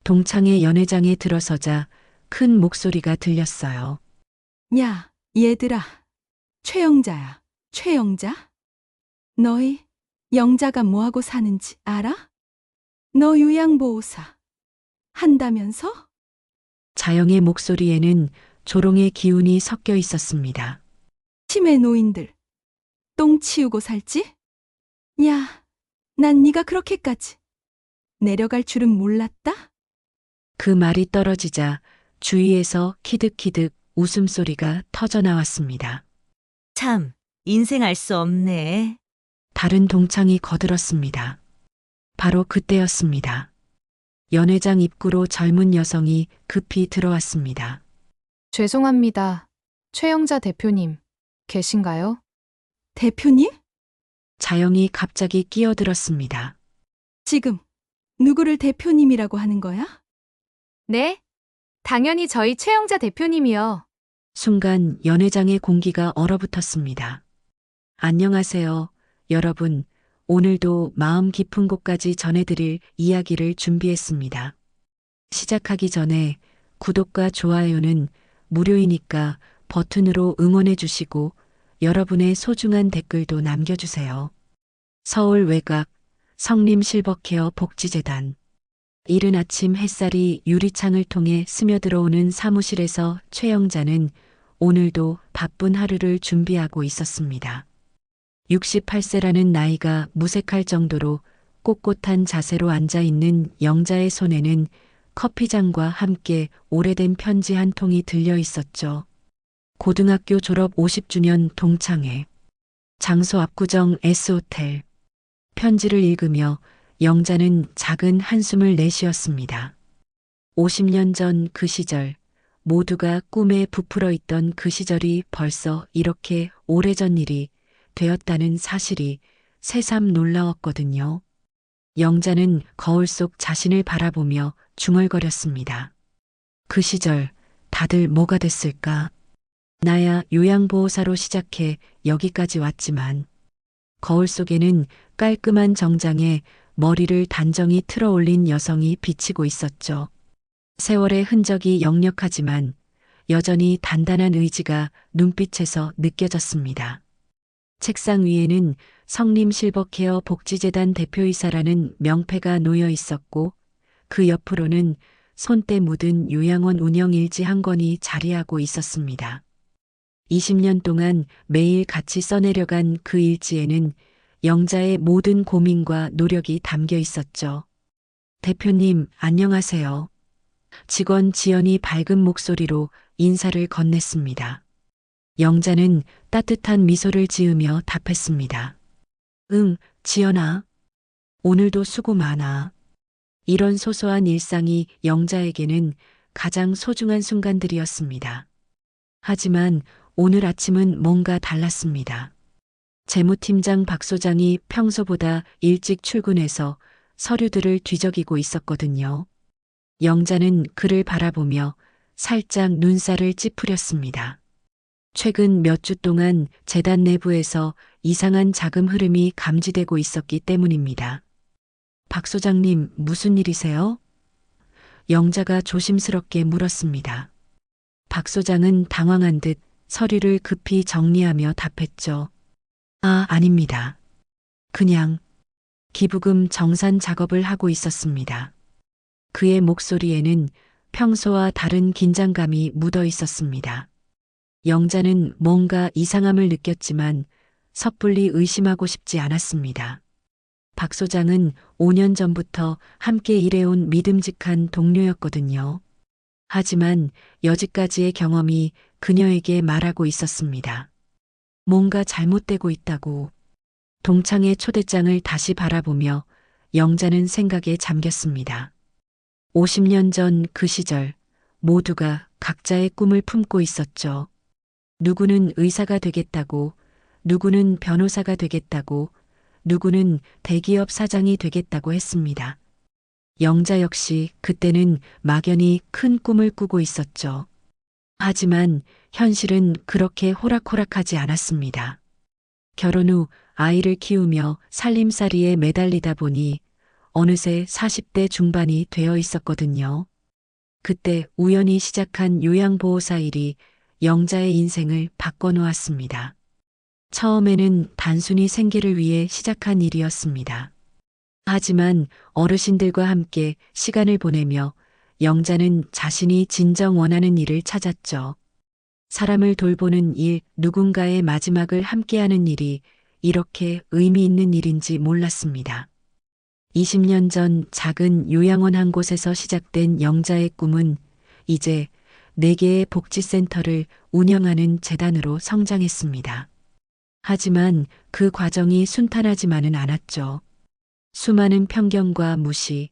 동창의 연회장에 들어서자 큰 목소리가 들렸어요. 야, 얘들아. 최영자야. 최영자? 너희 영자가 뭐하고 사는지 알아? 너 요양보호사 한다면서? 자영의 목소리에는 조롱의 기운이 섞여 있었습니다. 치매 노인들 똥 치우고 살지? 야, 난 네가 그렇게까지 내려갈 줄은 몰랐다? 그 말이 떨어지자 주위에서 키득키득 웃음소리가 터져 나왔습니다. 참, 인생 알 수 없네. 다른 동창이 거들었습니다. 바로 그때였습니다. 연회장 입구로 젊은 여성이 급히 들어왔습니다. 죄송합니다. 최영자 대표님, 계신가요? 대표님? 자영이 갑자기 끼어들었습니다. 지금 누구를 대표님이라고 하는 거야? 네? 당연히 저희 최영자 대표님이요. 순간 연회장의 공기가 얼어붙었습니다. 안녕하세요, 여러분. 오늘도 마음 깊은 곳까지 전해드릴 이야기를 준비했습니다. 시작하기 전에 구독과 좋아요는 무료이니까 버튼으로 응원해 주시고 여러분의 소중한 댓글도 남겨주세요. 서울 외곽 성림 실버케어 복지재단. 이른 아침 햇살이 유리창을 통해 스며들어오는 사무실에서 최영자는 오늘도 바쁜 하루를 준비하고 있었습니다. 68세라는 나이가 무색할 정도로 꼿꼿한 자세로 앉아 있는 영자의 손에는 커피잔과 함께 오래된 편지 한 통이 들려 있었죠. 고등학교 졸업 50주년 동창회. 장소 압구정 S호텔. 편지를 읽으며 영자는 작은 한숨을 내쉬었습니다. 50년 전 그 시절, 모두가 꿈에 부풀어 있던 그 시절이 벌써 이렇게 오래전 일이 되었다는 사실이 새삼 놀라웠거든요. 영자는 거울 속 자신을 바라보며 중얼거렸습니다. 그 시절 다들 뭐가 됐을까? 나야 요양보호사로 시작해 여기까지 왔지만 거울 속에는 깔끔한 정장에 머리를 단정히 틀어 올린 여성이 비치고 있었죠. 세월의 흔적이 역력하지만 여전히 단단한 의지가 눈빛에서 느껴졌습니다. 책상 위에는 성림 실버케어 복지재단 대표이사라는 명패가 놓여 있었고 그 옆으로는 손때 묻은 요양원 운영 일지 한 권이 자리하고 있었습니다. 20년 동안 매일 같이 써내려간 그 일지에는 영자의 모든 고민과 노력이 담겨 있었죠. 대표님, 안녕하세요. 직원 지연이 밝은 목소리로 인사를 건넸습니다. 영자는 따뜻한 미소를 지으며 답했습니다. 응, 지연아. 오늘도 수고 많아. 이런 소소한 일상이 영자에게는 가장 소중한 순간들이었습니다. 하지만 오늘 아침은 뭔가 달랐습니다. 재무팀장 박 소장이 평소보다 일찍 출근해서 서류들을 뒤적이고 있었거든요. 영자는 그를 바라보며 살짝 눈살을 찌푸렸습니다. 최근 몇 주 동안 재단 내부에서 이상한 자금 흐름이 감지되고 있었기 때문입니다. 박 소장님, 무슨 일이세요? 영자가 조심스럽게 물었습니다. 박 소장은 당황한 듯 서류를 급히 정리하며 답했죠. 아, 아닙니다. 그냥 기부금 정산 작업을 하고 있었습니다. 그의 목소리에는 평소와 다른 긴장감이 묻어 있었습니다. 영자는 뭔가 이상함을 느꼈지만 섣불리 의심하고 싶지 않았습니다. 박 소장은 5년 전부터 함께 일해온 믿음직한 동료였거든요. 하지만 여지까지의 경험이 그녀에게 말하고 있었습니다. 뭔가 잘못되고 있다고. 동창의 초대장을 다시 바라보며 영자는 생각에 잠겼습니다. 50년 전 그 시절 모두가 각자의 꿈을 품고 있었죠. 누구는 의사가 되겠다고, 누구는 변호사가 되겠다고, 누구는 대기업 사장이 되겠다고 했습니다. 영자 역시 그때는 막연히 큰 꿈을 꾸고 있었죠. 하지만 현실은 그렇게 호락호락하지 않았습니다. 결혼 후 아이를 키우며 살림살이에 매달리다 보니 어느새 40대 중반이 되어 있었거든요. 그때 우연히 시작한 요양보호사 일이 영자의 인생을 바꿔놓았습니다. 처음에는 단순히 생계를 위해 시작한 일이었습니다. 하지만 어르신들과 함께 시간을 보내며 영자는 자신이 진정 원하는 일을 찾았죠. 사람을 돌보는 일, 누군가의 마지막을 함께하는 일이 이렇게 의미 있는 일인지 몰랐습니다. 20년 전 작은 요양원 한 곳에서 시작된 영자의 꿈은 이제 4개의 복지센터를 운영하는 재단으로 성장했습니다. 하지만 그 과정이 순탄하지만은 않았죠. 수많은 편견과 무시,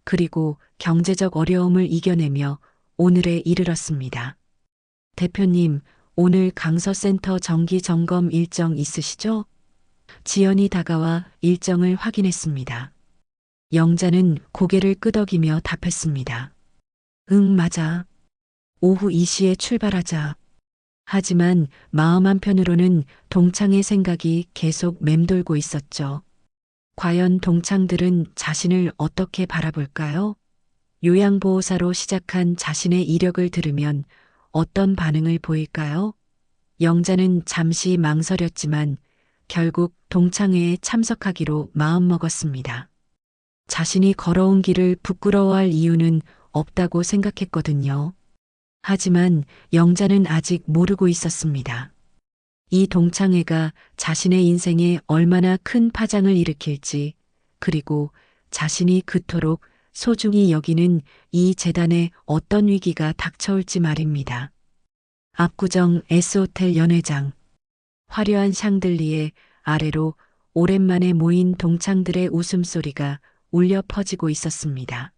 그리고 경제적 어려움을 이겨내며 오늘에 이르렀습니다. 대표님, 오늘 강서센터 정기 점검 일정 있으시죠? 지연이 다가와 일정을 확인했습니다. 영자는 고개를 끄덕이며 답했습니다. 응, 맞아. 오후 2시에 출발하자. 하지만 마음 한편으로는 동창의 생각이 계속 맴돌고 있었죠. 과연 동창들은 자신을 어떻게 바라볼까요? 요양보호사로 시작한 자신의 이력을 들으면 어떤 반응을 보일까요? 영자는 잠시 망설였지만 결국 동창회에 참석하기로 마음먹었습니다. 자신이 걸어온 길을 부끄러워할 이유는 없다고 생각했거든요. 하지만 영자는 아직 모르고 있었습니다. 이 동창회가 자신의 인생에 얼마나 큰 파장을 일으킬지, 그리고 자신이 그토록 소중히 여기는 이 재단에 어떤 위기가 닥쳐올지 말입니다. 압구정 S호텔 연회장. 화려한 샹들리에 아래로 오랜만에 모인 동창들의 웃음소리가 울려 퍼지고 있었습니다.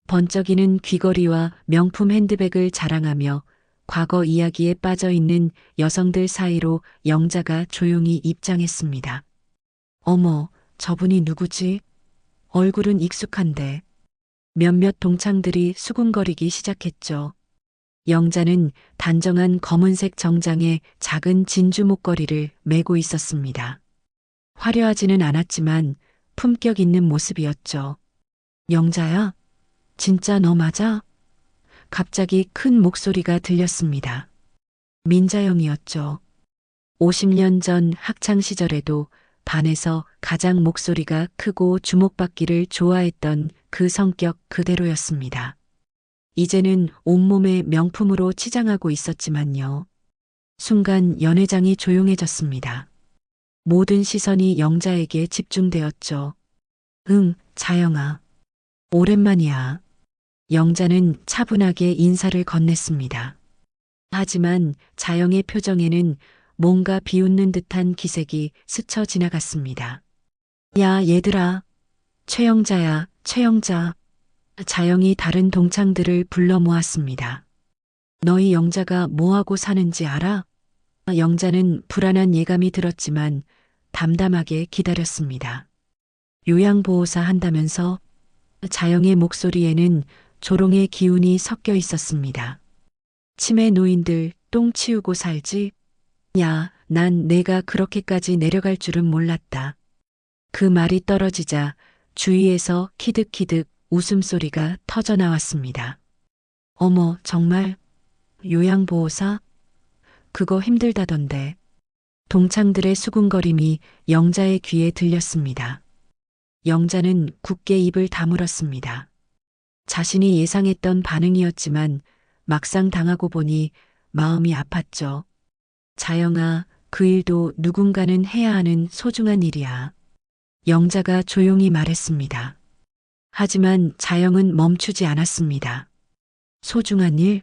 번쩍이는 귀걸이와 명품 핸드백을 자랑하며 과거 이야기에 빠져 있는 여성들 사이로 영자가 조용히 입장했습니다. 어머, 저분이 누구지? 얼굴은 익숙한데. 몇몇 동창들이 수군거리기 시작했죠. 영자는 단정한 검은색 정장에 작은 진주 목걸이를 메고 있었습니다. 화려하지는 않았지만 품격 있는 모습이었죠. 영자야? 진짜 너 맞아? 갑자기 큰 목소리가 들렸습니다. 민자영이었죠. 50년 전 학창 시절에도 반에서 가장 목소리가 크고 주목받기를 좋아했던 그 성격 그대로였습니다. 이제는 온몸에 명품으로 치장하고 있었지만요. 순간 연회장이 조용해졌습니다. 모든 시선이 영자에게 집중되었죠. 응, 자영아. 오랜만이야. 영자는 차분하게 인사를 건넸습니다. 하지만 자영의 표정에는 뭔가 비웃는 듯한 기색이 스쳐 지나갔습니다. 야, 얘들아. 최영자야, 최영자. 자영이 다른 동창들을 불러 모았습니다. 너희 영자가 뭐하고 사는지 알아? 영자는 불안한 예감이 들었지만 담담하게 기다렸습니다. 요양보호사 한다면서? 자영의 목소리에는 조롱의 기운이 섞여 있었습니다. 치매 노인들 똥 치우고 살지? 야, 난 내가 그렇게까지 내려갈 줄은 몰랐다. 그 말이 떨어지자 주위에서 키득키득 웃음소리가 터져 나왔습니다. 어머, 정말? 요양보호사? 그거 힘들다던데. 동창들의 수군거림이 영자의 귀에 들렸습니다. 영자는 굳게 입을 다물었습니다. 자신이 예상했던 반응이었지만 막상 당하고 보니 마음이 아팠죠. 자영아, 그 일도 누군가는 해야 하는 소중한 일이야. 영자가 조용히 말했습니다. 하지만 자영은 멈추지 않았습니다. 소중한 일?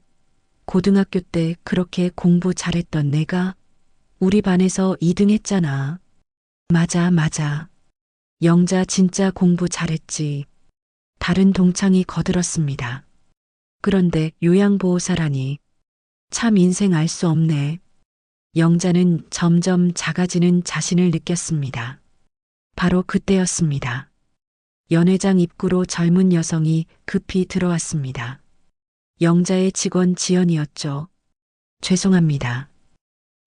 고등학교 때 그렇게 공부 잘했던 내가 우리 반에서 2등 했잖아. 맞아, 맞아. 영자 진짜 공부 잘했지. 다른 동창이 거들었습니다. 그런데 요양보호사라니. 참 인생 알 수 없네. 영자는 점점 작아지는 자신을 느꼈습니다. 바로 그때였습니다. 연회장 입구로 젊은 여성이 급히 들어왔습니다. 영자의 직원 지연이었죠. 죄송합니다.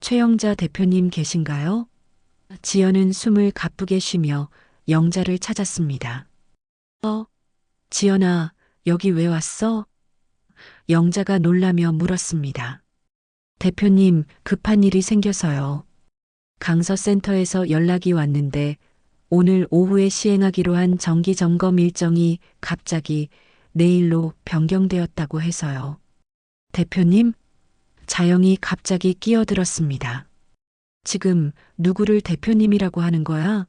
최영자 대표님 계신가요? 지연은 숨을 가쁘게 쉬며 영자를 찾았습니다. 지연아, 여기 왜 왔어? 영자가 놀라며 물었습니다. 대표님, 급한 일이 생겨서요. 강서센터에서 연락이 왔는데 오늘 오후에 시행하기로 한 정기 점검 일정이 갑자기 내일로 변경되었다고 해서요. 대표님? 자영이 갑자기 끼어들었습니다. 지금 누구를 대표님이라고 하는 거야?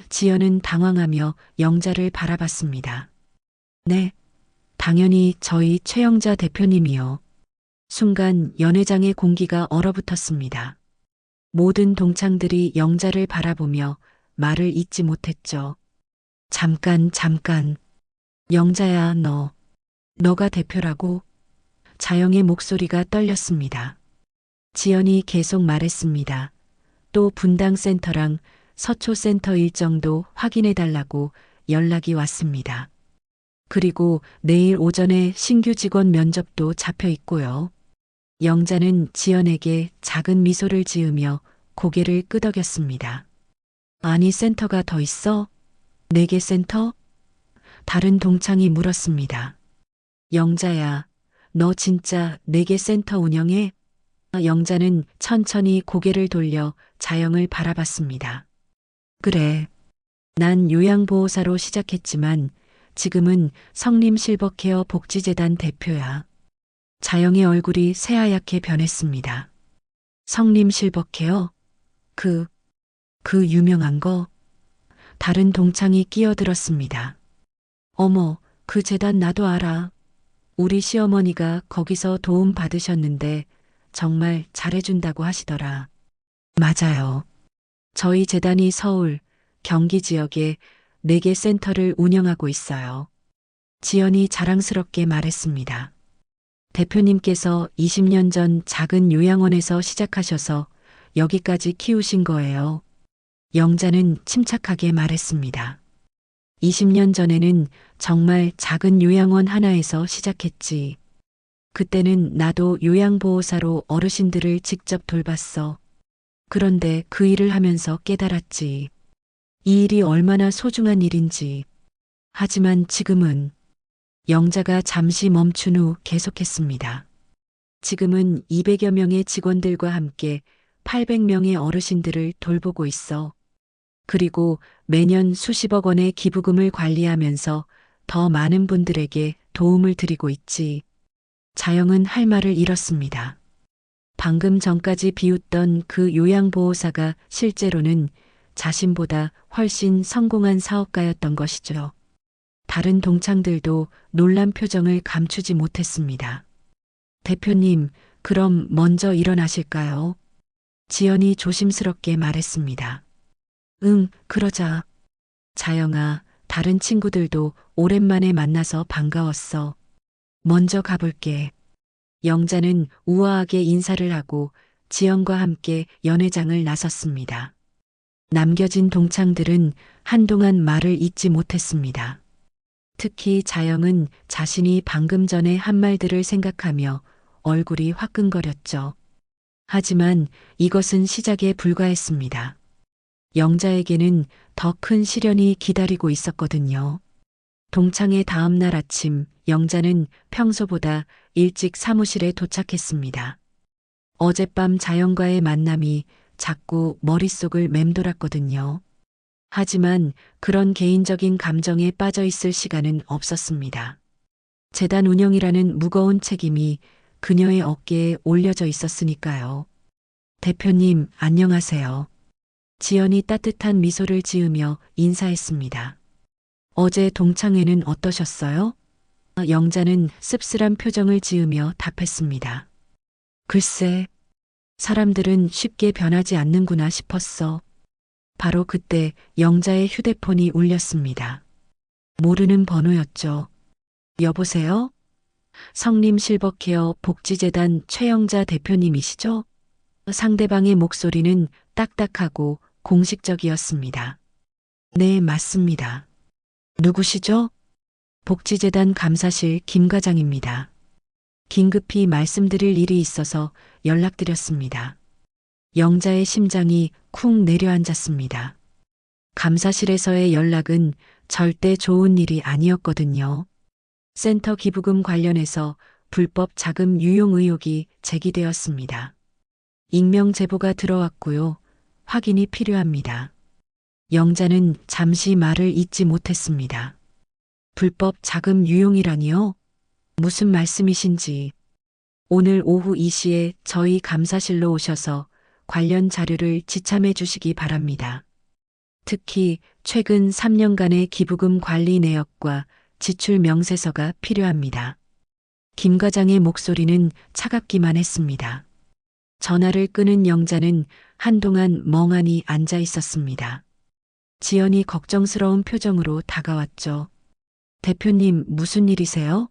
지연은 당황하며 영자를 바라봤습니다. 네, 당연히 저희 최영자 대표님이요. 순간 연회장의 공기가 얼어붙었습니다. 모든 동창들이 영자를 바라보며 말을 잇지 못했죠. 잠깐. 영자야, 너가 대표라고? 자영의 목소리가 떨렸습니다. 지연이 계속 말했습니다. 또 분당센터랑 서초센터 일정도 확인해달라고 연락이 왔습니다. 그리고 내일 오전에 신규 직원 면접도 잡혀 있고요. 영자는 지연에게 작은 미소를 지으며 고개를 끄덕였습니다. 아니, 센터가 더 있어? 4개 센터? 다른 동창이 물었습니다. 영자야, 너 진짜 4개 센터 운영해? 영자는 천천히 고개를 돌려 자영을 바라봤습니다. 그래. 난 요양보호사로 시작했지만 지금은 성림실버케어 복지재단 대표야. 자영의 얼굴이 새하얗게 변했습니다. 성림실버케어? 그 유명한 거? 다른 동창이 끼어들었습니다. 어머, 그 재단 나도 알아. 우리 시어머니가 거기서 도움 받으셨는데 정말 잘해준다고 하시더라. 맞아요. 저희 재단이 서울, 경기 지역에 4개 센터를 운영하고 있어요. 지연이 자랑스럽게 말했습니다. 대표님께서 20년 전 작은 요양원에서 시작하셔서 여기까지 키우신 거예요. 영자는 침착하게 말했습니다. 20년 전에는 정말 작은 요양원 하나에서 시작했지. 그때는 나도 요양보호사로 어르신들을 직접 돌봤어. 그런데 그 일을 하면서 깨달았지. 이 일이 얼마나 소중한 일인지. 하지만 지금은 영자가 잠시 멈춘 후 계속했습니다. 지금은 200여 명의 직원들과 함께 800명의 어르신들을 돌보고 있어. 그리고 매년 수십억 원의 기부금을 관리하면서 더 많은 분들에게 도움을 드리고 있지. 자영은 할 말을 잃었습니다. 방금 전까지 비웃던 그 요양보호사가 실제로는 자신보다 훨씬 성공한 사업가였던 것이죠. 다른 동창들도 놀란 표정을 감추지 못했습니다. 대표님, 그럼 먼저 일어나실까요? 지연이 조심스럽게 말했습니다. 응, 그러자. 자영아, 다른 친구들도 오랜만에 만나서 반가웠어. 먼저 가볼게. 영자는 우아하게 인사를 하고 지연과 함께 연회장을 나섰습니다. 남겨진 동창들은 한동안 말을 잇지 못했습니다. 특히 자영은 자신이 방금 전에 한 말들을 생각하며 얼굴이 화끈거렸죠. 하지만 이것은 시작에 불과했습니다. 영자에게는 더 큰 시련이 기다리고 있었거든요. 동창회 다음 날 아침 영자는 평소보다 일찍 사무실에 도착했습니다. 어젯밤 자영과의 만남이 자꾸 머릿속을 맴돌았거든요. 하지만 그런 개인적인 감정에 빠져 있을 시간은 없었습니다. 재단 운영이라는 무거운 책임이 그녀의 어깨에 올려져 있었으니까요. 대표님, 안녕하세요. 지연이 따뜻한 미소를 지으며 인사했습니다. 어제 동창회는 어떠셨어요? 영자는 씁쓸한 표정을 지으며 답했습니다. 글쎄, 사람들은 쉽게 변하지 않는구나 싶었어. 바로 그때 영자의 휴대폰이 울렸습니다. 모르는 번호였죠. 여보세요? 성림실버케어 복지재단 최영자 대표님이시죠? 상대방의 목소리는 딱딱하고 공식적이었습니다. 네, 맞습니다. 누구시죠? 복지재단 감사실 김 과장입니다. 긴급히 말씀드릴 일이 있어서 연락드렸습니다. 영자의 심장이 쿵 내려앉았습니다. 감사실에서의 연락은 절대 좋은 일이 아니었거든요. 센터 기부금 관련해서 불법 자금 유용 의혹이 제기되었습니다. 익명 제보가 들어왔고요. 확인이 필요합니다. 영자는 잠시 말을 잇지 못했습니다. 불법 자금 유용이라니요? 무슨 말씀이신지. 오늘 오후 2시에 저희 감사실로 오셔서 관련 자료를 지참해 주시기 바랍니다. 특히 최근 3년간의 기부금 관리 내역과 지출 명세서가 필요합니다. 김 과장의 목소리는 차갑기만 했습니다. 전화를 끊은 영자는 한동안 멍하니 앉아 있었습니다. 지연이 걱정스러운 표정으로 다가왔죠. 대표님, 무슨 일이세요?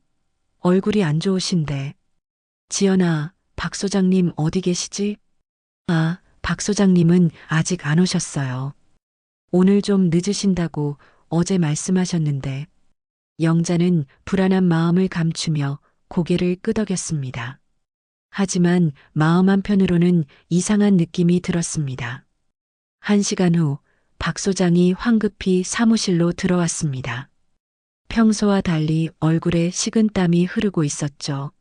얼굴이 안 좋으신데. 지연아, 박 소장님 어디 계시지? 아, 박 소장님은 아직 안 오셨어요. 오늘 좀 늦으신다고 어제 말씀하셨는데. 영자는 불안한 마음을 감추며 고개를 끄덕였습니다. 하지만 마음 한편으로는 이상한 느낌이 들었습니다. 1시간 후 박 소장이 황급히 사무실로 들어왔습니다. 평소와 달리 얼굴에 식은땀이 흐르고 있었죠.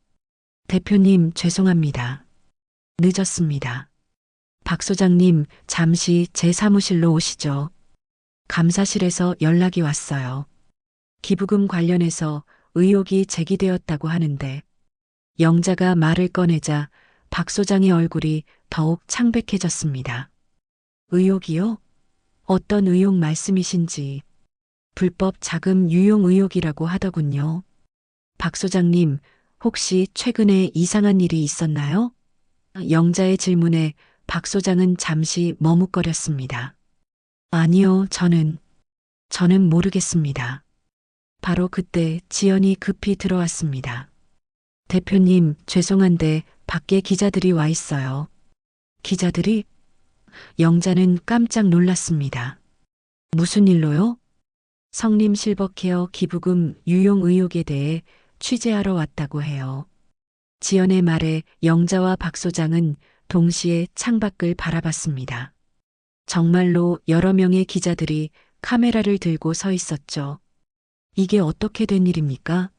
대표님, 죄송합니다. 늦었습니다. 박 소장님, 잠시 제 사무실로 오시죠. 감사실에서 연락이 왔어요. 기부금 관련해서 의혹이 제기되었다고 하는데. 영자가 말을 꺼내자 박 소장의 얼굴이 더욱 창백해졌습니다. 의혹이요? 어떤 의혹 말씀이신지. 불법 자금 유용 의혹이라고 하더군요. 박 소장님, 혹시 최근에 이상한 일이 있었나요? 영자의 질문에 박 소장은 잠시 머뭇거렸습니다. 아니요, 저는 모르겠습니다. 바로 그때 지연이 급히 들어왔습니다. 대표님, 죄송한데 밖에 기자들이 와 있어요. 기자들이? 영자는 깜짝 놀랐습니다. 무슨 일로요? 성림 실버케어 기부금 유용 의혹에 대해 취재하러 왔다고 해요. 지연의 말에 영자와 박 소장은 동시에 창밖을 바라봤습니다. 정말로 여러 명의 기자들이 카메라를 들고 서 있었죠. 이게 어떻게 된 일입니까?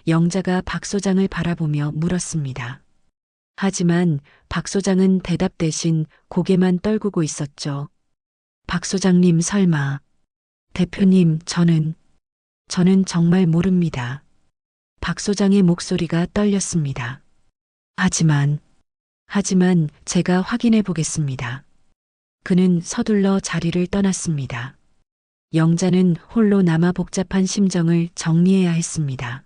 영자가 박 소장을 바라보며 물었습니다. 하지만 박 소장은 대답 대신 고개만 떨구고 있었죠. 박 소장님, 설마. 대표님, 저는 정말 모릅니다. 박 소장의 목소리가 떨렸습니다. 하지만 제가 확인해 보겠습니다. 그는 서둘러 자리를 떠났습니다. 영자는 홀로 남아 복잡한 심정을 정리해야 했습니다.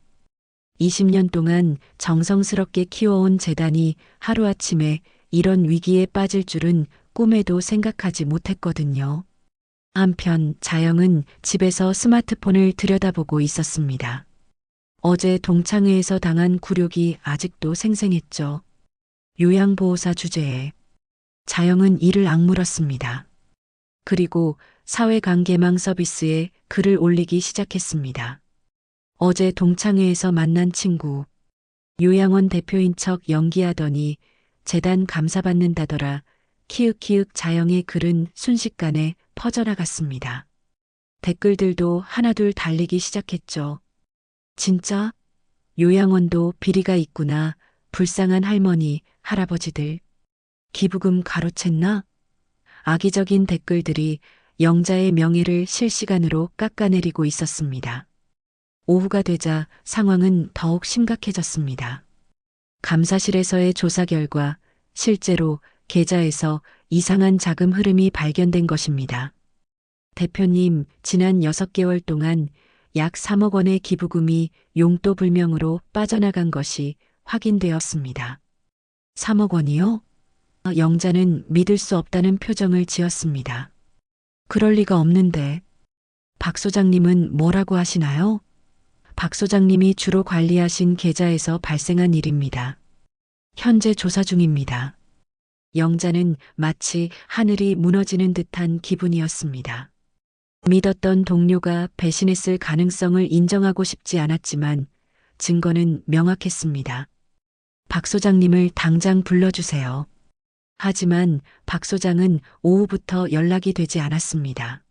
20년 동안 정성스럽게 키워온 재단이 하루아침에 이런 위기에 빠질 줄은 꿈에도 생각하지 못했거든요. 한편 자영은 집에서 스마트폰을 들여다보고 있었습니다. 어제 동창회에서 당한 굴욕이 아직도 생생했죠. 요양보호사 주제에 자영은 이를 악물었습니다. 그리고 사회관계망 서비스에 글을 올리기 시작했습니다. 어제 동창회에서 만난 친구, 요양원 대표인 척 연기하더니 재단 감사받는다더라. 키읔키읔 자영의 글은 순식간에 퍼져나갔습니다. 댓글들도 하나둘 달리기 시작했죠. 진짜? 요양원도 비리가 있구나. 불쌍한 할머니, 할아버지들. 기부금 가로챘나? 악의적인 댓글들이 영자의 명예를 실시간으로 깎아내리고 있었습니다. 오후가 되자 상황은 더욱 심각해졌습니다. 감사실에서의 조사 결과 실제로 계좌에서 이상한 자금 흐름이 발견된 것입니다. 대표님, 지난 6개월 동안 약 3억 원의 기부금이 용도 불명으로 빠져나간 것이 확인되었습니다. 3억 원이요? 영자는 믿을 수 없다는 표정을 지었습니다. 그럴 리가 없는데. 박 소장님은 뭐라고 하시나요? 박 소장님이 주로 관리하신 계좌에서 발생한 일입니다. 현재 조사 중입니다. 영자는 마치 하늘이 무너지는 듯한 기분이었습니다. 믿었던 동료가 배신했을 가능성을 인정하고 싶지 않았지만 증거는 명확했습니다. 박 소장님을 당장 불러주세요. 하지만 박 소장은 오후부터 연락이 되지 않았습니다.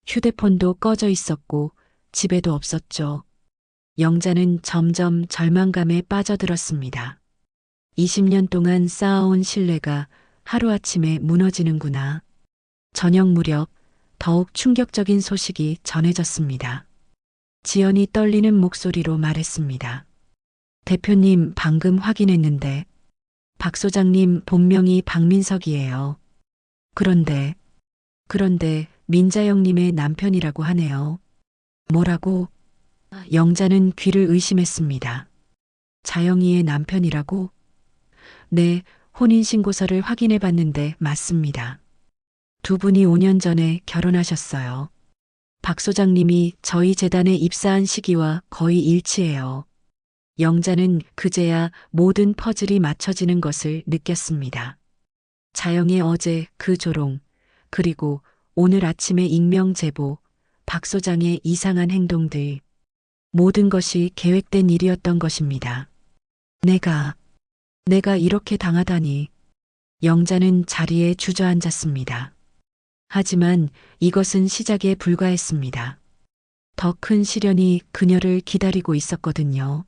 휴대폰도 꺼져 있었고 집에도 없었죠. 영자는 점점 절망감에 빠져들었습니다. 20년 동안 쌓아온 신뢰가 하루아침에 무너지는구나. 저녁 무렵 더욱 충격적인 소식이 전해졌습니다. 지연이 떨리는 목소리로 말했습니다. 대표님 방금 확인했는데 박 소장님 본명이 박민석이에요. 그런데 민자영님의 남편이라고 하네요. 뭐라고? 영자는 귀를 의심했습니다. 자영이의 남편이라고? 네, 혼인신고서를 확인해 봤는데 맞습니다. 두 분이 5년 전에 결혼하셨어요. 박 소장님이 저희 재단에 입사한 시기와 거의 일치해요. 영자는 그제야 모든 퍼즐이 맞춰지는 것을 느꼈습니다. 자영의 어제 그 조롱, 그리고 오늘 아침의 익명 제보, 박 소장의 이상한 행동들, 모든 것이 계획된 일이었던 것입니다. 내가 이렇게 당하다니. 영자는 자리에 주저앉았습니다. 하지만 이것은 시작에 불과했습니다. 더 큰 시련이 그녀를 기다리고 있었거든요.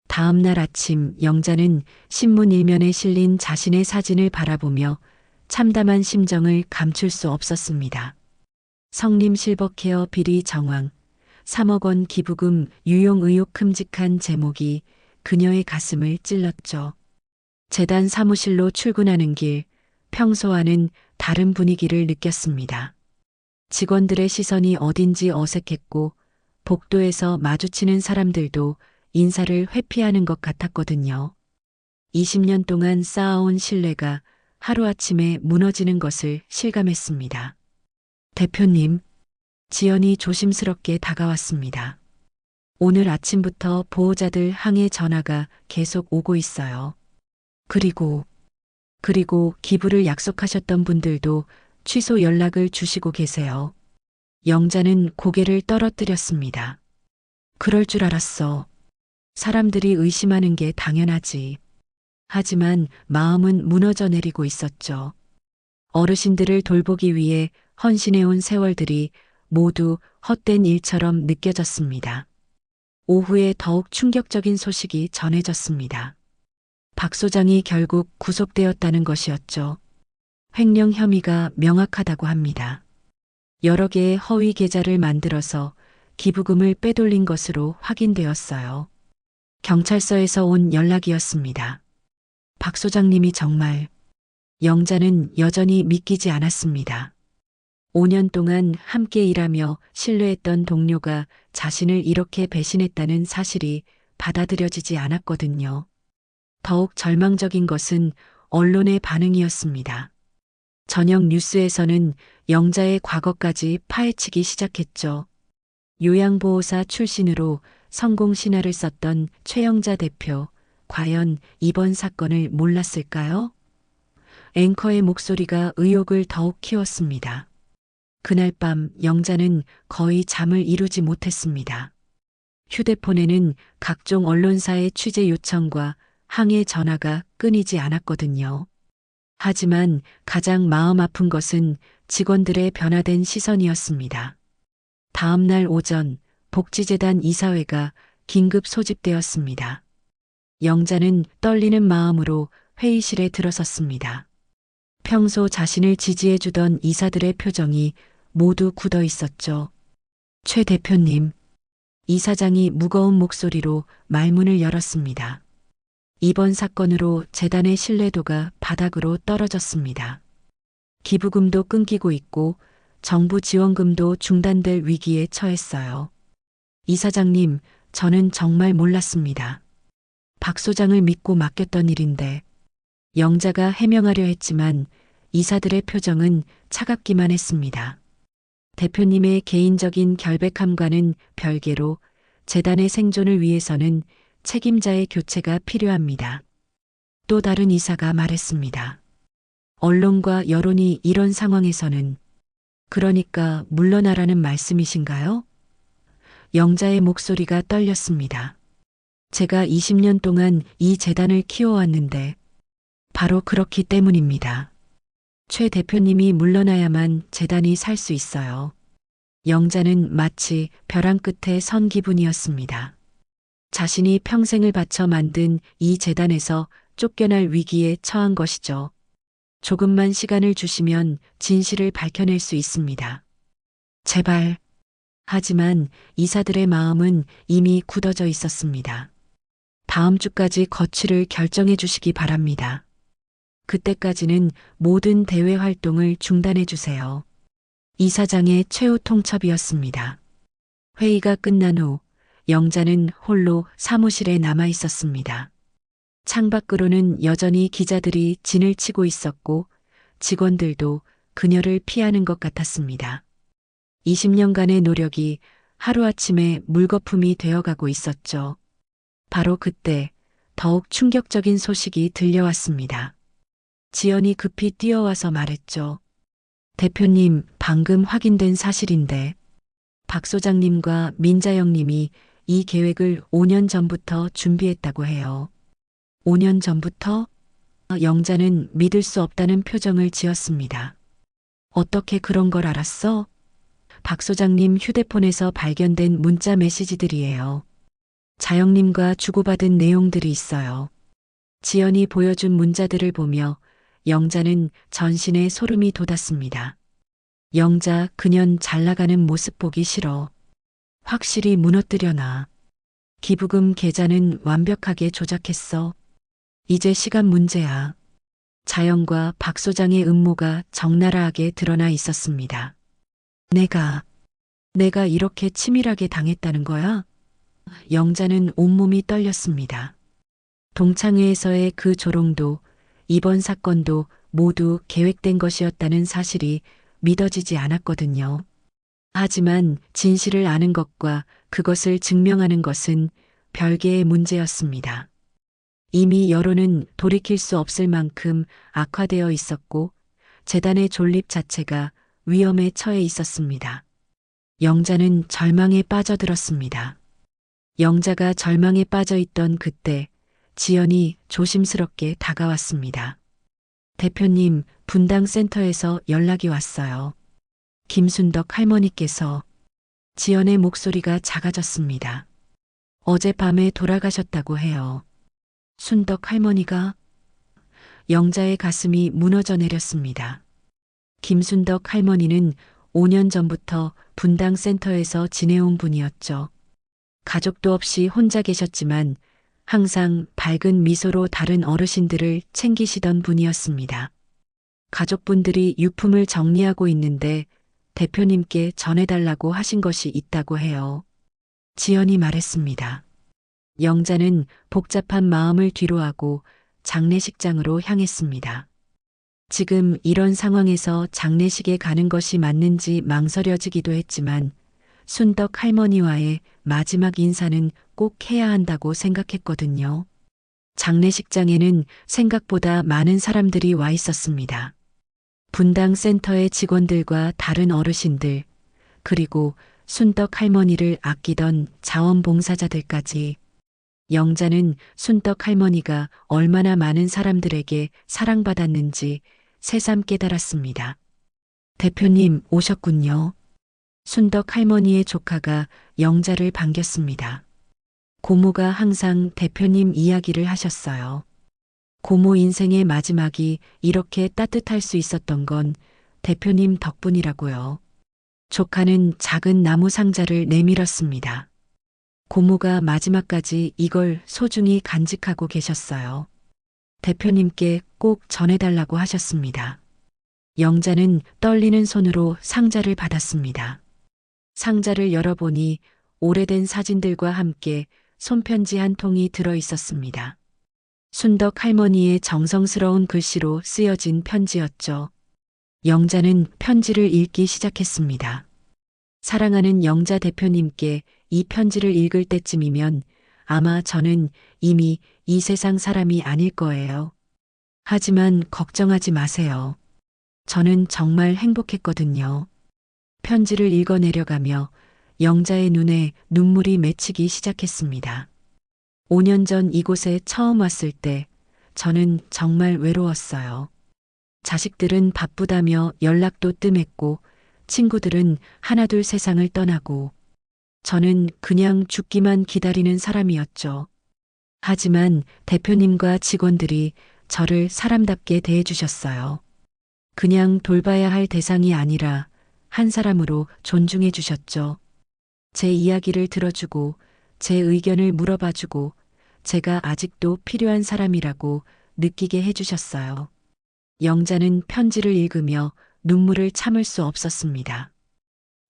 다음 날 아침 영자는 신문 일면에 실린 자신의 사진을 바라보며 참담한 심정을 감출 수 없었습니다. 성림 실버케어 비리 정황, 3억 원 기부금 유용 의혹 큼직한 제목이 그녀의 가슴을 찔렀죠. 재단 사무실로 출근하는 길, 평소와는 다른 분위기를 느꼈습니다. 직원들의 시선이 어딘지 어색했고 복도에서 마주치는 사람들도 인사를 회피하는 것 같았거든요. 20년 동안 쌓아온 신뢰가 하루아침에 무너지는 것을 실감했습니다. 대표님, 지연이 조심스럽게 다가왔습니다. 오늘 아침부터 보호자들 항해 전화가 계속 오고 있어요. 그리고 기부를 약속하셨던 분들도 취소 연락을 주시고 계세요. 영자는 고개를 떨어뜨렸습니다. 그럴 줄 알았어. 사람들이 의심하는 게 당연하지. 하지만 마음은 무너져 내리고 있었죠. 어르신들을 돌보기 위해 헌신해온 세월들이 모두 헛된 일처럼 느껴졌습니다. 오후에 더욱 충격적인 소식이 전해졌습니다. 박 소장이 결국 구속되었다는 것이었죠. 횡령 혐의가 명확하다고 합니다. 여러 개의 허위 계좌를 만들어서 기부금을 빼돌린 것으로 확인되었어요. 경찰서에서 온 연락이었습니다. 박 소장님이 정말. 영자는 여전히 믿기지 않았습니다. 5년 동안 함께 일하며 신뢰했던 동료가 자신을 이렇게 배신했다는 사실이 받아들여지지 않았거든요. 더욱 절망적인 것은 언론의 반응이었습니다. 저녁 뉴스에서는 영자의 과거까지 파헤치기 시작했죠. 요양보호사 출신으로 성공 신화를 썼던 최영자 대표, 과연 이번 사건을 몰랐을까요? 앵커의 목소리가 의혹을 더욱 키웠습니다. 그날 밤 영자는 거의 잠을 이루지 못했습니다. 휴대폰에는 각종 언론사의 취재 요청과 항해 전화가 끊이지 않았거든요. 하지만 가장 마음 아픈 것은 직원들의 변화된 시선이었습니다. 다음 날 오전 복지재단 이사회가 긴급 소집되었습니다. 영자는 떨리는 마음으로 회의실에 들어섰습니다. 평소 자신을 지지해주던 이사들의 표정이 모두 굳어 있었죠. 최 대표님, 이사장이 무거운 목소리로 말문을 열었습니다. 이번 사건으로 재단의 신뢰도가 바닥으로 떨어졌습니다. 기부금도 끊기고 있고 정부 지원금도 중단될 위기에 처했어요. 이사장님, 저는 정말 몰랐습니다. 박 소장을 믿고 맡겼던 일인데 영자가 해명하려 했지만 이사들의 표정은 차갑기만 했습니다. 대표님의 개인적인 결백함과는 별개로 재단의 생존을 위해서는 책임자의 교체가 필요합니다. 또 다른 이사가 말했습니다. 언론과 여론이 이런 상황에서는 그러니까 물러나라는 말씀이신가요? 영자의 목소리가 떨렸습니다. 제가 20년 동안 이 재단을 키워왔는데 바로 그렇기 때문입니다. 최 대표님이 물러나야만 재단이 살 수 있어요. 영자는 마치 벼랑 끝에 선 기분이었습니다. 자신이 평생을 바쳐 만든 이 재단에서 쫓겨날 위기에 처한 것이죠. 조금만 시간을 주시면 진실을 밝혀낼 수 있습니다. 제발. 하지만 이사들의 마음은 이미 굳어져 있었습니다. 다음 주까지 거취를 결정해 주시기 바랍니다. 그때까지는 모든 대외 활동을 중단해 주세요. 이사장의 최후 통첩이었습니다. 회의가 끝난 후 영자는 홀로 사무실에 남아 있었습니다. 창밖으로는 여전히 기자들이 진을 치고 있었고 직원들도 그녀를 피하는 것 같았습니다. 20년간의 노력이 하루아침에 물거품이 되어가고 있었죠. 바로 그때 더욱 충격적인 소식이 들려왔습니다. 지연이 급히 뛰어와서 말했죠. 대표님, 방금 확인된 사실인데 박 소장님과 민자영님이 이 계획을 5년 전부터 준비했다고 해요. 5년 전부터? 영자는 믿을 수 없다는 표정을 지었습니다. 어떻게 그런 걸 알았어? 박 소장님 휴대폰에서 발견된 문자 메시지들이에요. 자영님과 주고받은 내용들이 있어요. 지연이 보여준 문자들을 보며 영자는 전신에 소름이 돋았습니다. 영자, 그년 잘 나가는 모습 보기 싫어. 확실히 무너뜨려놔. 기부금 계좌는 완벽하게 조작했어. 이제 시간 문제야. 자영과 박 소장의 음모가 적나라하게 드러나 있었습니다. 내가 이렇게 치밀하게 당했다는 거야? 영자는 온몸이 떨렸습니다. 동창회에서의 그 조롱도 이번 사건도 모두 계획된 것이었다는 사실이 믿어지지 않았거든요. 하지만 진실을 아는 것과 그것을 증명하는 것은 별개의 문제였습니다. 이미 여론은 돌이킬 수 없을 만큼 악화되어 있었고 재단의 존립 자체가 위험에 처해 있었습니다. 영자는 절망에 빠져들었습니다. 영자가 절망에 빠져 있던 그때 지연이 조심스럽게 다가왔습니다. 대표님, 분당센터에서 연락이 왔어요. 김순덕 할머니께서. 지연의 목소리가 작아졌습니다. 어젯밤에 돌아가셨다고 해요. 순덕 할머니가? 영자의 가슴이 무너져 내렸습니다. 김순덕 할머니는 5년 전부터 분당센터에서 지내온 분이었죠. 가족도 없이 혼자 계셨지만 항상 밝은 미소로 다른 어르신들을 챙기시던 분이었습니다. 가족분들이 유품을 정리하고 있는데 대표님께 전해달라고 하신 것이 있다고 해요. 지연이 말했습니다. 영자는 복잡한 마음을 뒤로하고 장례식장으로 향했습니다. 지금 이런 상황에서 장례식에 가는 것이 맞는지 망설여지기도 했지만 순덕 할머니와의 마지막 인사는 꼭 해야 한다고 생각했거든요. 장례식장에는 생각보다 많은 사람들이 와 있었습니다. 분당센터의 직원들과 다른 어르신들, 그리고 순덕 할머니를 아끼던 자원봉사자들까지. 영자는 순덕 할머니가 얼마나 많은 사람들에게 사랑받았는지 새삼 깨달았습니다. 대표님 오셨군요. 순덕 할머니의 조카가 영자를 반겼습니다. 고모가 항상 대표님 이야기를 하셨어요. 고모 인생의 마지막이 이렇게 따뜻할 수 있었던 건 대표님 덕분이라고요. 조카는 작은 나무 상자를 내밀었습니다. 고모가 마지막까지 이걸 소중히 간직하고 계셨어요. 대표님께 꼭 전해달라고 하셨습니다. 영자는 떨리는 손으로 상자를 받았습니다. 상자를 열어보니 오래된 사진들과 함께 손편지 한 통이 들어 있었습니다. 순덕 할머니의 정성스러운 글씨로 쓰여진 편지였죠. 영자는 편지를 읽기 시작했습니다. 사랑하는 영자 대표님께 이 편지를 읽을 때쯤이면 아마 저는 이미 이 세상 사람이 아닐 거예요. 하지만 걱정하지 마세요. 저는 정말 행복했거든요. 편지를 읽어 내려가며 영자의 눈에 눈물이 맺히기 시작했습니다. 5년 전 이곳에 처음 왔을 때 저는 정말 외로웠어요. 자식들은 바쁘다며 연락도 뜸했고 친구들은 하나둘 세상을 떠나고 저는 그냥 죽기만 기다리는 사람이었죠. 하지만 대표님과 직원들이 저를 사람답게 대해주셨어요. 그냥 돌봐야 할 대상이 아니라 한 사람으로 존중해 주셨죠. 제 이야기를 들어주고 제 의견을 물어봐주고 제가 아직도 필요한 사람이라고 느끼게 해주셨어요. 영자는 편지를 읽으며 눈물을 참을 수 없었습니다.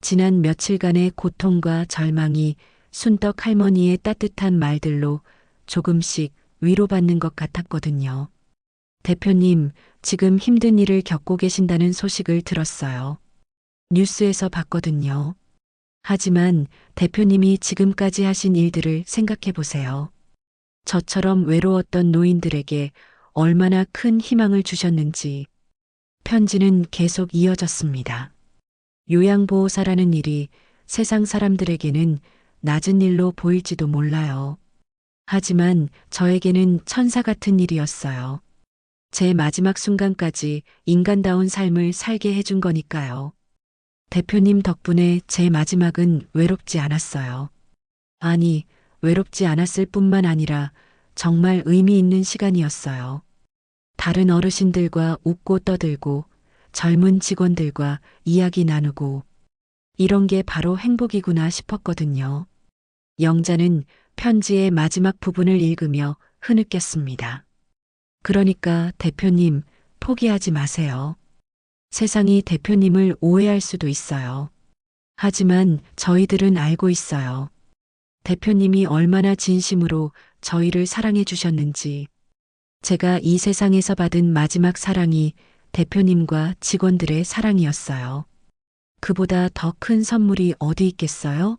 지난 며칠간의 고통과 절망이 순떡 할머니의 따뜻한 말들로 조금씩 위로받는 것 같았거든요. 대표님, 지금 힘든 일을 겪고 계신다는 소식을 들었어요. 뉴스에서 봤거든요. 하지만 대표님이 지금까지 하신 일들을 생각해 보세요. 저처럼 외로웠던 노인들에게 얼마나 큰 희망을 주셨는지. 편지는 계속 이어졌습니다. 요양보호사라는 일이 세상 사람들에게는 낮은 일로 보일지도 몰라요. 하지만 저에게는 천사 같은 일이었어요. 제 마지막 순간까지 인간다운 삶을 살게 해준 거니까요. 대표님 덕분에 제 마지막은 외롭지 않았어요. 아니, 외롭지 않았을 뿐만 아니라 정말 의미 있는 시간이었어요. 다른 어르신들과 웃고 떠들고 젊은 직원들과 이야기 나누고 이런 게 바로 행복이구나 싶었거든요. 영자는 편지의 마지막 부분을 읽으며 흐느꼈습니다. 그러니까 대표님, 포기하지 마세요. 세상이 대표님을 오해할 수도 있어요. 하지만 저희들은 알고 있어요. 대표님이 얼마나 진심으로 저희를 사랑해 주셨는지. 제가 이 세상에서 받은 마지막 사랑이 대표님과 직원들의 사랑이었어요. 그보다 더 큰 선물이 어디 있겠어요?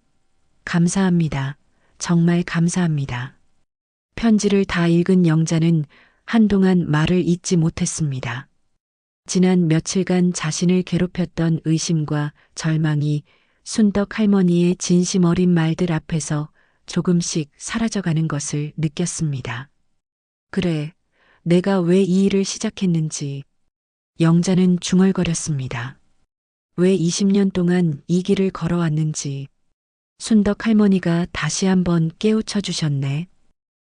감사합니다. 정말 감사합니다. 편지를 다 읽은 영자는 한동안 말을 잇지 못했습니다. 지난 며칠간 자신을 괴롭혔던 의심과 절망이 순떡 할머니의 진심 어린 말들 앞에서 조금씩 사라져가는 것을 느꼈습니다. 그래, 내가 왜 이 일을 시작했는지. 영자는 중얼거렸습니다. 왜 20년 동안 이 길을 걸어왔는지. 순덕 할머니가 다시 한번 깨우쳐 주셨네.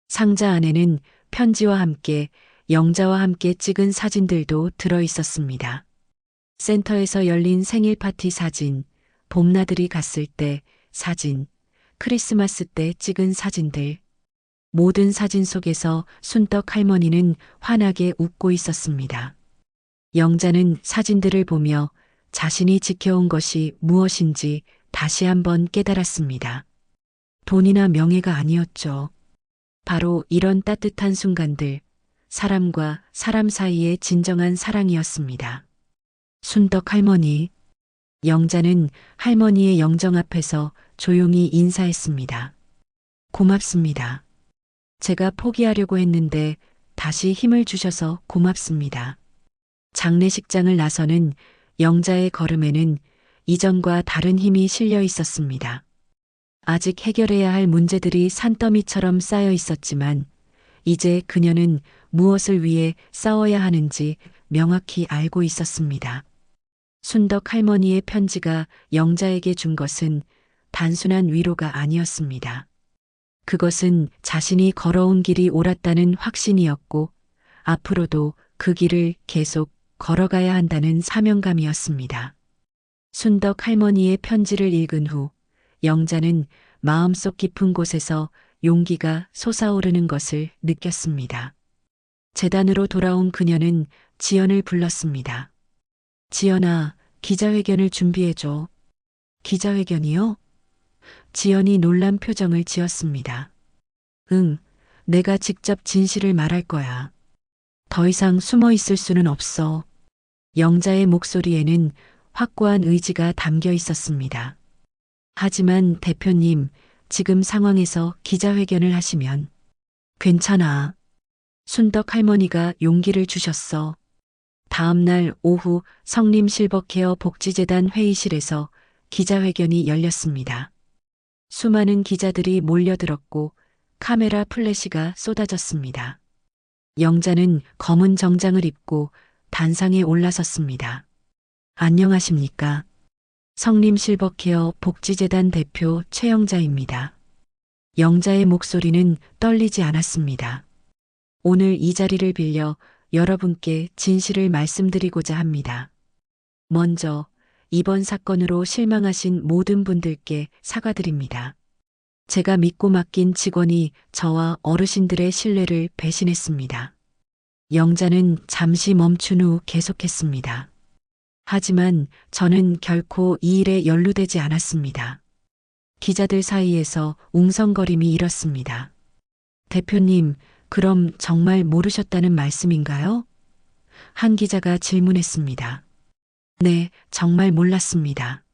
상자 안에는 편지와 함께 영자와 함께 찍은 사진들도 들어 있었습니다. 센터에서 열린 생일 파티 사진, 봄나들이 갔을 때 사진, 크리스마스 때 찍은 사진들. 모든 사진 속에서 순떡 할머니는 환하게 웃고 있었습니다. 영자는 사진들을 보며 자신이 지켜온 것이 무엇인지 다시 한번 깨달았습니다. 돈이나 명예가 아니었죠. 바로 이런 따뜻한 순간들, 사람과 사람 사이의 진정한 사랑이었습니다. 순떡 할머니. 영자는 할머니의 영정 앞에서 조용히 인사했습니다. 고맙습니다. 제가 포기하려고 했는데 다시 힘을 주셔서 고맙습니다. 장례식장을 나서는 영자의 걸음에는 이전과 다른 힘이 실려 있었습니다. 아직 해결해야 할 문제들이 산더미처럼 쌓여 있었지만 이제 그녀는 무엇을 위해 싸워야 하는지 명확히 알고 있었습니다. 순덕 할머니의 편지가 영자에게 준 것은 단순한 위로가 아니었습니다. 그것은 자신이 걸어온 길이 옳았다는 확신이었고 앞으로도 그 길을 계속 걸어가야 한다는 사명감이었습니다. 순덕 할머니의 편지를 읽은 후 영자는 마음속 깊은 곳에서 용기가 솟아오르는 것을 느꼈습니다. 재단으로 돌아온 그녀는 지연을 불렀습니다. 지연아, 기자회견을 준비해줘. 기자회견이요? 지연이 놀란 표정을 지었습니다. 응, 내가 직접 진실을 말할 거야. 더 이상 숨어 있을 수는 없어. 영자의 목소리에는 확고한 의지가 담겨 있었습니다. 하지만 대표님, 지금 상황에서 기자회견을 하시면 괜찮아. 순덕 할머니가 용기를 주셨어. 다음 날 오후 성림 실버케어 복지재단 회의실에서 기자회견이 열렸습니다. 수많은 기자들이 몰려들었고 카메라 플래시가 쏟아졌습니다. 영자는 검은 정장을 입고 단상에 올라섰습니다. 안녕하십니까? 성림 실버케어 복지재단 대표 최영자입니다. 영자의 목소리는 떨리지 않았습니다. 오늘 이 자리를 빌려 여러분께 진실을 말씀드리고자 합니다. 먼저 이번 사건으로 실망하신 모든 분들께 사과드립니다. 제가 믿고 맡긴 직원이 저와 어르신들의 신뢰를 배신했습니다. 영자는 잠시 멈춘 후 계속했습니다. 하지만 저는 결코 이 일에 연루되지 않았습니다. 기자들 사이에서 웅성거림이 일었습니다. 대표님, 그럼 정말 모르셨다는 말씀인가요? 한 기자가 질문했습니다. 네, 정말 몰랐습니다.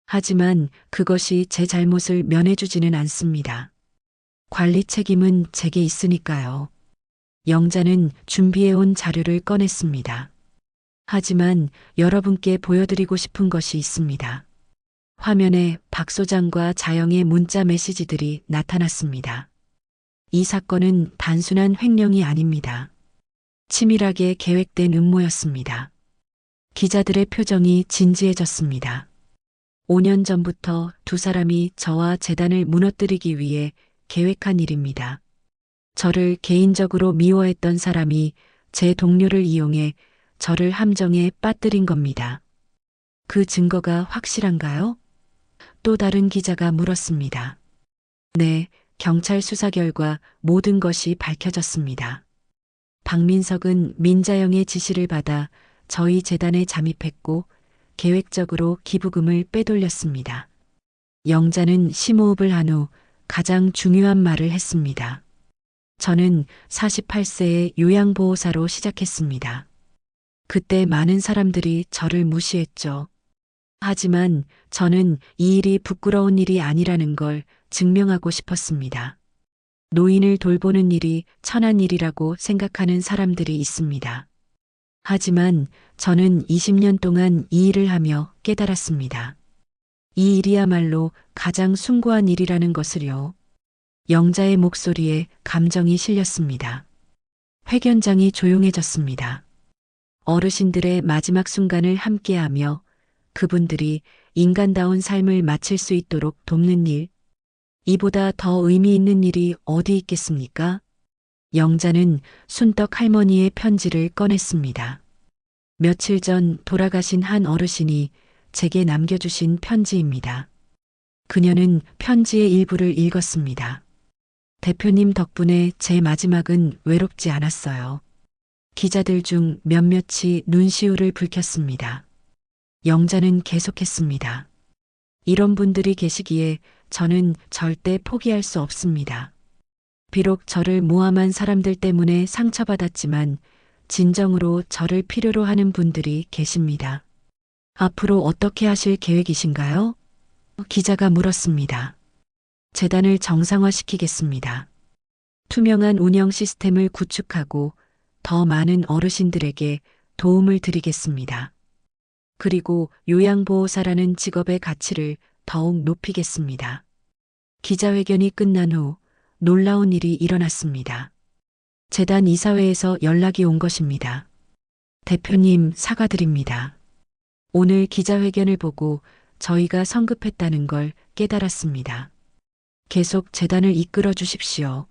하지만 그것이 제 잘못을 면해주지는 않습니다. 관리 책임은 제게 있으니까요. 영자는 준비해온 자료를 꺼냈습니다. 하지만 여러분께 보여드리고 싶은 것이 있습니다. 화면에 박 소장과 자영의 문자 메시지들이 나타났습니다. 이 사건은 단순한 횡령이 아닙니다. 치밀하게 계획된 음모였습니다. 기자들의 표정이 진지해졌습니다. 5년 전부터 두 사람이 저와 재단을 무너뜨리기 위해 계획한 일입니다. 저를 개인적으로 미워했던 사람이 제 동료를 이용해 저를 함정에 빠뜨린 겁니다. 그 증거가 확실한가요? 또 다른 기자가 물었습니다. 네, 경찰 수사 결과 모든 것이 밝혀졌습니다. 박민석은 민자영의 지시를 받아 저희 재단에 잠입했고 계획적으로 기부금을 빼돌렸습니다. 영자는 심호흡을 한 후 가장 중요한 말을 했습니다. 저는 48세의 요양보호사로 시작했습니다. 그때 많은 사람들이 저를 무시했죠. 하지만 저는 이 일이 부끄러운 일이 아니라는 걸 증명하고 싶었습니다. 노인을 돌보는 일이 천한 일이라고 생각하는 사람들이 있습니다. 하지만 저는 20년 동안 이 일을 하며 깨달았습니다. 이 일이야말로 가장 숭고한 일이라는 것을요. 영자의 목소리에 감정이 실렸습니다. 회견장이 조용해졌습니다. 어르신들의 마지막 순간을 함께하며 그분들이 인간다운 삶을 마칠 수 있도록 돕는 일, 이보다 더 의미 있는 일이 어디 있겠습니까? 영자는 순떡 할머니의 편지를 꺼냈습니다. 며칠 전 돌아가신 한 어르신이 제게 남겨주신 편지입니다. 그녀는 편지의 일부를 읽었습니다. 대표님 덕분에 제 마지막은 외롭지 않았어요. 기자들 중 몇몇이 눈시울을 붉혔습니다. 영자는 계속했습니다. 이런 분들이 계시기에 저는 절대 포기할 수 없습니다. 비록 저를 모함한 사람들 때문에 상처받았지만 진정으로 저를 필요로 하는 분들이 계십니다. 앞으로 어떻게 하실 계획이신가요? 기자가 물었습니다. 재단을 정상화시키겠습니다. 투명한 운영 시스템을 구축하고 더 많은 어르신들에게 도움을 드리겠습니다. 그리고 요양보호사라는 직업의 가치를 더욱 높이겠습니다. 기자회견이 끝난 후 놀라운 일이 일어났습니다. 재단 이사회에서 연락이 온 것입니다. 대표님, 사과드립니다. 오늘 기자회견을 보고 저희가 성급했다는 걸 깨달았습니다. 계속 재단을 이끌어 주십시오.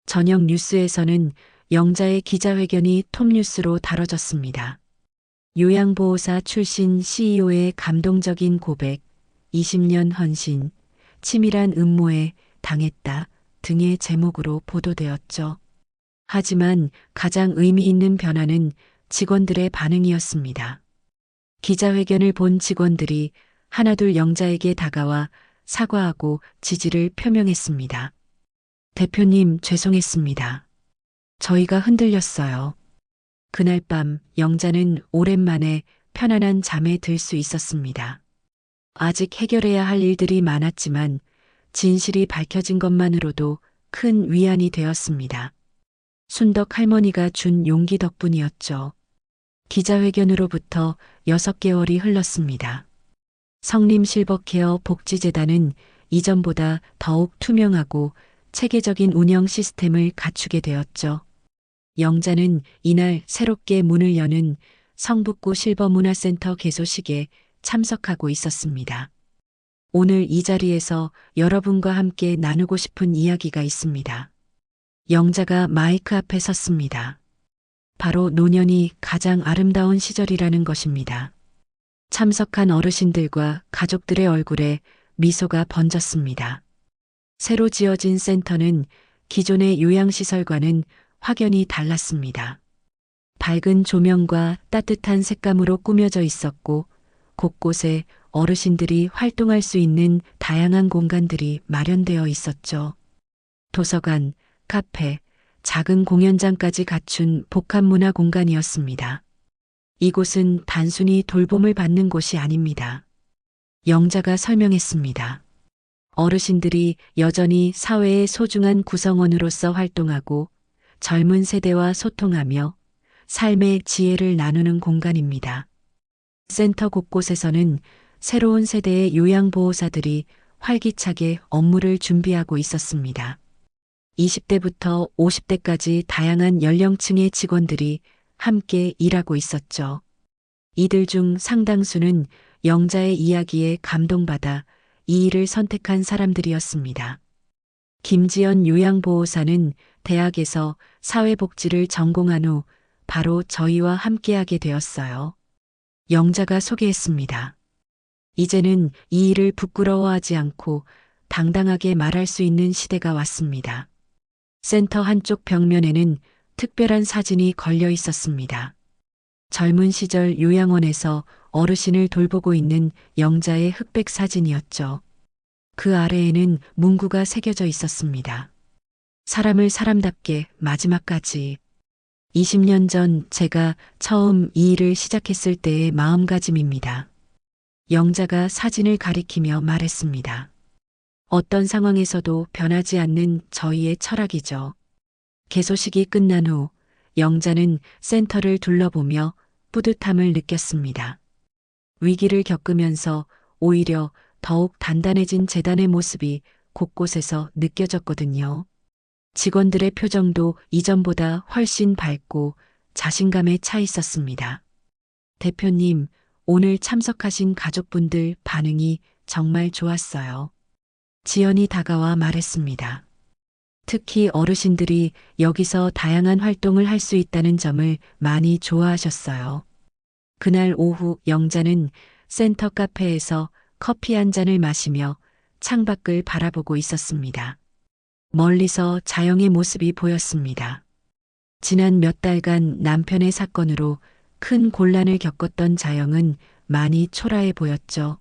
저녁 뉴스에서는 영자의 기자회견이 톱뉴스로 다뤄졌습니다. 요양보호사 출신 CEO의 감동적인 고백, 20년 헌신, 치밀한 음모에 당했다 등의 제목으로 보도되었죠. 하지만 가장 의미 있는 변화는 직원들의 반응이었습니다. 기자회견을 본 직원들이 하나둘 영자에게 다가와 사과하고 지지를 표명했습니다. 대표님, 죄송했습니다. 저희가 흔들렸어요. 그날 밤 영자는 오랜만에 편안한 잠에 들 수 있었습니다. 아직 해결해야 할 일들이 많았지만 진실이 밝혀진 것만으로도 큰 위안이 되었습니다. 순덕 할머니가 준 용기 덕분이었죠. 기자회견으로부터 6개월이 흘렀습니다. 성림 실버케어 복지재단은 이전보다 더욱 투명하고 체계적인 운영 시스템을 갖추게 되었죠. 영자는 이날 새롭게 문을 여는 성북구 실버문화센터 개소식에 참석하고 있었습니다. 오늘 이 자리에서 여러분과 함께 나누고 싶은 이야기가 있습니다. 영자가 마이크 앞에 섰습니다. 바로 노년이 가장 아름다운 시절이라는 것입니다. 참석한 어르신들과 가족들의 얼굴에 미소가 번졌습니다. 새로 지어진 센터는 기존의 요양시설과는 확연히 달랐습니다. 밝은 조명과 따뜻한 색감으로 꾸며져 있었고 곳곳에 어르신들이 활동할 수 있는 다양한 공간들이 마련되어 있었죠. 도서관, 카페, 작은 공연장까지 갖춘 복합문화 공간이었습니다. 이곳은 단순히 돌봄을 받는 곳이 아닙니다. 영자가 설명했습니다. 어르신들이 여전히 사회의 소중한 구성원으로서 활동하고 젊은 세대와 소통하며 삶의 지혜를 나누는 공간입니다. 센터 곳곳에서는 새로운 세대의 요양보호사들이 활기차게 업무를 준비하고 있었습니다. 20대부터 50대까지 다양한 연령층의 직원들이 함께 일하고 있었죠. 이들 중 상당수는 영자의 이야기에 감동받아 이 일을 선택한 사람들이었습니다. 김지연 요양보호사는 대학에서 사회복지를 전공한 후 바로 저희와 함께하게 되었어요. 영자가 소개했습니다. 이제는 이 일을 부끄러워하지 않고 당당하게 말할 수 있는 시대가 왔습니다. 센터 한쪽 벽면에는 특별한 사진이 걸려 있었습니다. 젊은 시절 요양원에서 어르신을 돌보고 있는 영자의 흑백 사진이었죠. 그 아래에는 문구가 새겨져 있었습니다. 사람을 사람답게 마지막까지. 20년 전 제가 처음 이 일을 시작했을 때의 마음가짐입니다. 영자가 사진을 가리키며 말했습니다. 어떤 상황에서도 변하지 않는 저희의 철학이죠. 개소식이 끝난 후 영자는 센터를 둘러보며 뿌듯함을 느꼈습니다. 위기를 겪으면서 오히려 더욱 단단해진 재단의 모습이 곳곳에서 느껴졌거든요. 직원들의 표정도 이전보다 훨씬 밝고 자신감에 차 있었습니다. 대표님, 오늘 참석하신 가족분들 반응이 정말 좋았어요. 지연이 다가와 말했습니다. 특히 어르신들이 여기서 다양한 활동을 할 수 있다는 점을 많이 좋아하셨어요. 그날 오후 영자는 센터 카페에서 커피 한 잔을 마시며 창밖을 바라보고 있었습니다. 멀리서 자영의 모습이 보였습니다. 지난 몇 달간 남편의 사건으로 큰 곤란을 겪었던 자영은 많이 초라해 보였죠.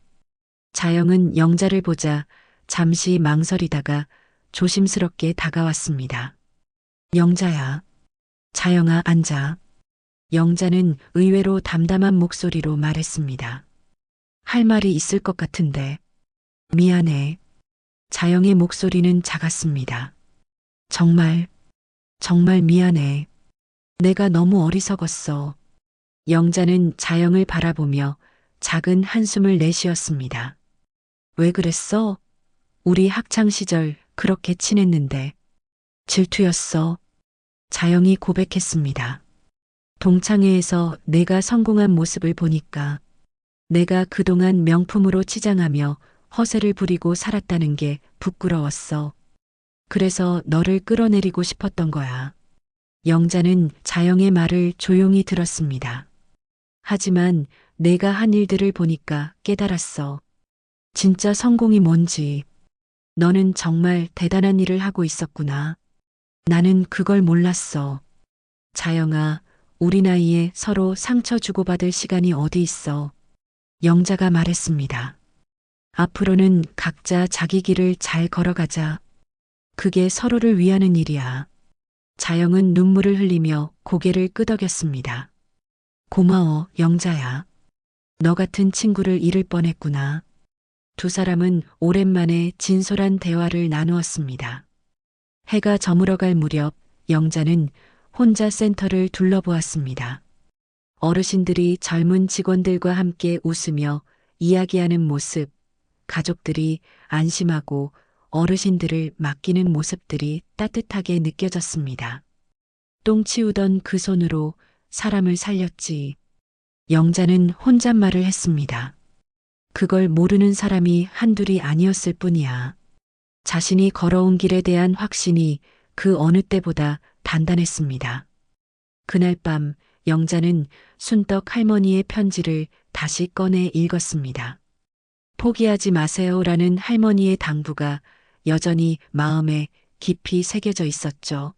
자영은 영자를 보자 잠시 망설이다가 조심스럽게 다가왔습니다. 영자야. 자영아, 앉아. 영자는 의외로 담담한 목소리로 말했습니다. 할 말이 있을 것 같은데. 미안해. 자영의 목소리는 작았습니다. 정말 미안해. 내가 너무 어리석었어. 영자는 자영을 바라보며 작은 한숨을 내쉬었습니다. 왜 그랬어? 우리 학창시절 그렇게 친했는데. 질투였어. 자영이 고백했습니다. 동창회에서 내가 성공한 모습을 보니까 내가 그동안 명품으로 치장하며 허세를 부리고 살았다는 게 부끄러웠어. 그래서 너를 끌어내리고 싶었던 거야. 영자는 자영의 말을 조용히 들었습니다. 하지만 내가 한 일들을 보니까 깨달았어. 진짜 성공이 뭔지. 너는 정말 대단한 일을 하고 있었구나. 나는 그걸 몰랐어. 자영아, 우리 나이에 서로 상처 주고받을 시간이 어디 있어. 영자가 말했습니다. 앞으로는 각자 자기 길을 잘 걸어가자. 그게 서로를 위하는 일이야. 자영은 눈물을 흘리며 고개를 끄덕였습니다. 고마워, 영자야. 너 같은 친구를 잃을 뻔했구나. 두 사람은 오랜만에 진솔한 대화를 나누었습니다. 해가 저물어갈 무렵 영자는 혼자 센터를 둘러보았습니다. 어르신들이 젊은 직원들과 함께 웃으며 이야기하는 모습, 가족들이 안심하고 어르신들을 맡기는 모습들이 따뜻하게 느껴졌습니다. 똥 치우던 그 손으로 사람을 살렸지. 영자는 혼잣말을 했습니다. 그걸 모르는 사람이 한둘이 아니었을 뿐이야. 자신이 걸어온 길에 대한 확신이 그 어느 때보다 단단했습니다. 그날 밤 영자는 순떡 할머니의 편지를 다시 꺼내 읽었습니다. 포기하지 마세요라는 할머니의 당부가 여전히 마음에 깊이 새겨져 있었죠.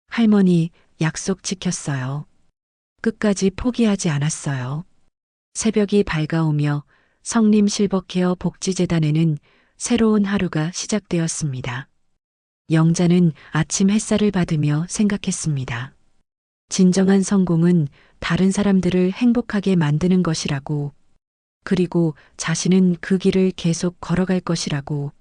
할머니 약속 지켰어요. 끝까지 포기하지 않았어요. 새벽이 밝아오며 성림 실버케어 복지재단에는 새로운 하루가 시작되었습니다. 영자는 아침 햇살을 받으며 생각했습니다. 진정한 성공은 다른 사람들을 행복하게 만드는 것이라고, 그리고 자신은 그 길을 계속 걸어갈 것이라고.